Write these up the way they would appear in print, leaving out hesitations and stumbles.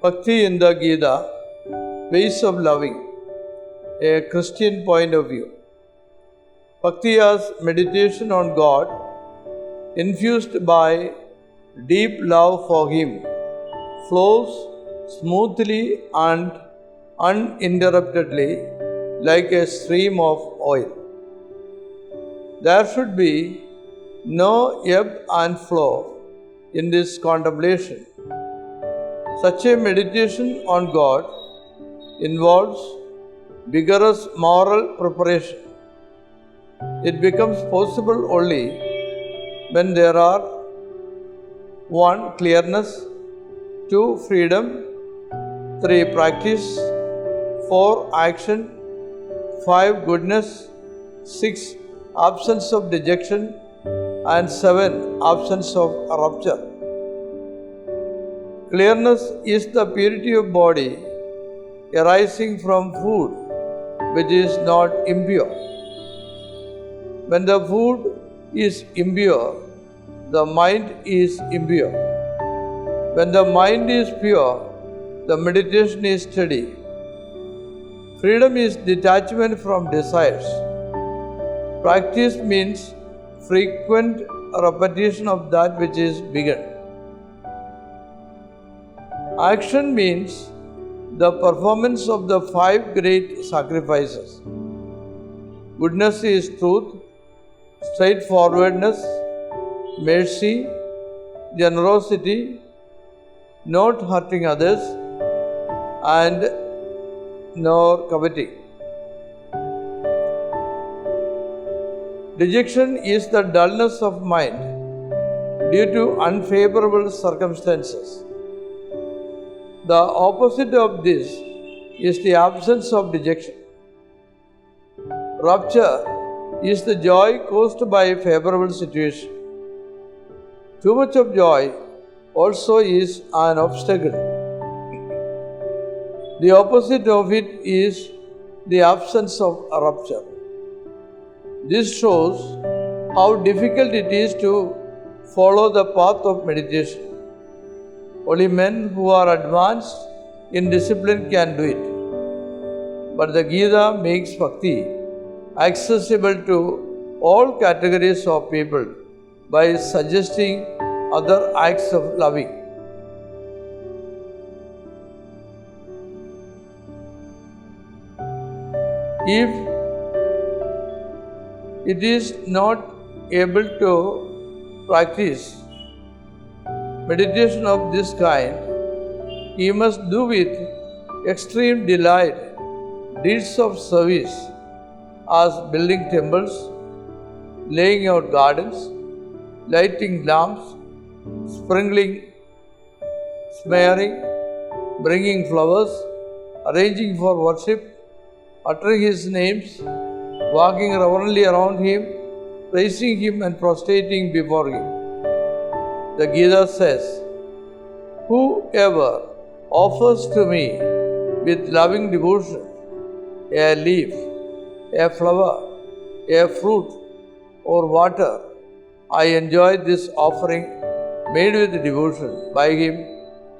Bhakti in the Gita, Ways of Loving, a Christian point of view. Bhakti as meditation on God, infused by deep love for Him, flows smoothly and uninterruptedly like a stream of oil. There should be no ebb and flow in this contemplation. Such a meditation on God involves vigorous moral preparation. It becomes possible only when there are 1. Clearness, 2. Freedom, 3. Practice, 4. Action, 5. Goodness, 6. Absence of dejection, and 7. Absence of rupture. Clearness is the purity of body arising from food which is not impure. When the food is impure, the mind is impure. When the mind is pure, the meditation is steady. Freedom is detachment from desires. Practice means frequent repetition of that which is begun. Action means the performance of the 5 great sacrifices. Goodness is truth, straightforwardness, mercy, generosity, not hurting others, and nor coveting. Dejection is the dullness of mind due to unfavorable circumstances. The opposite of this is the absence of dejection. Rupture is the joy caused by a favorable situation. Too much of joy also is an obstacle. The opposite of it is the absence of rupture. This shows how difficult it is to follow the path of meditation. Only men who are advanced in discipline can do it. But the Gita makes Bhakti accessible to all categories of people by suggesting other acts of loving. If it is not able to practice meditation of this kind, he must do with extreme delight deeds of service as building temples, laying out gardens, lighting lamps, sprinkling, smearing, bringing flowers, arranging for worship, uttering his names, walking reverently around him, praising him and prostrating before him. The Gita says, "Whoever offers to me with loving devotion a leaf, a flower, a fruit, or water, I enjoy this offering made with devotion by him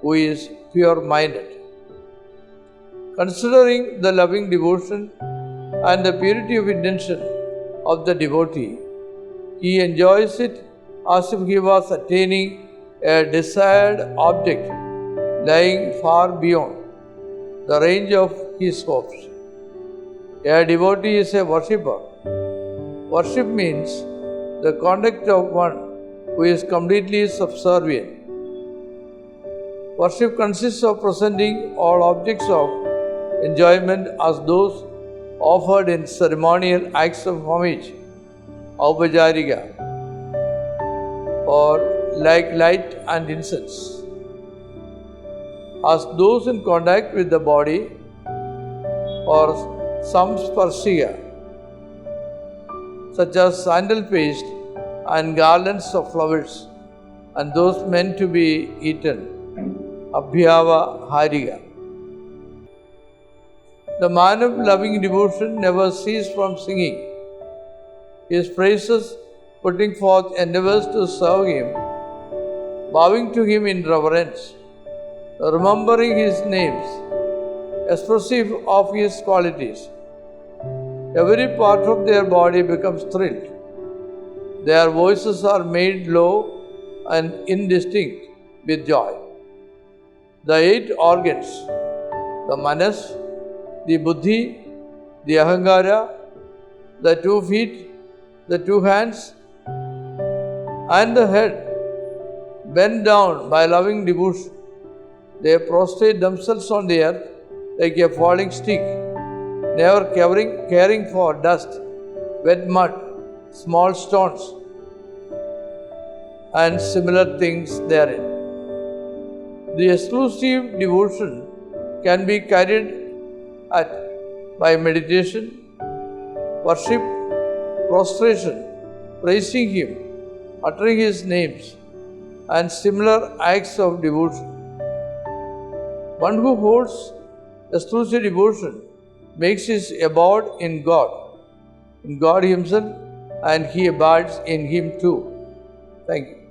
who is pure-minded." Considering the loving devotion and the purity of intention of the devotee, he enjoys it as if he was attaining a desired object lying far beyond the range of his hopes. A devotee is a worshipper. Worship means the conduct of one who is completely subservient. Worship consists of presenting all objects of enjoyment as those offered in ceremonial acts of homage, aupajarika, or like light and incense. As those in contact with the body, or samsparshya, such as sandal paste and garlands of flowers, and those meant to be eaten, abhyava harika. The man of loving devotion never ceases from singing his praises, putting forth endeavors to serve him, bowing to him in reverence, remembering his names, expressive of his qualities. Every part of their body becomes thrilled. Their voices are made low and indistinct with joy. The 8 organs, the manas, the buddhi, the ahankara, the 2 feet, the 2 hands, and the head, bend down by loving devotion. They prostrate themselves on the earth like a falling stick, never caring for dust, wet mud, small stones, and similar things therein. The exclusive devotion can be carried out by meditation, worship, prostration, praising Him, uttering His names, and similar acts of devotion. One who holds exclusive devotion makes his abode in God Himself, and He abides in him too. Thank you.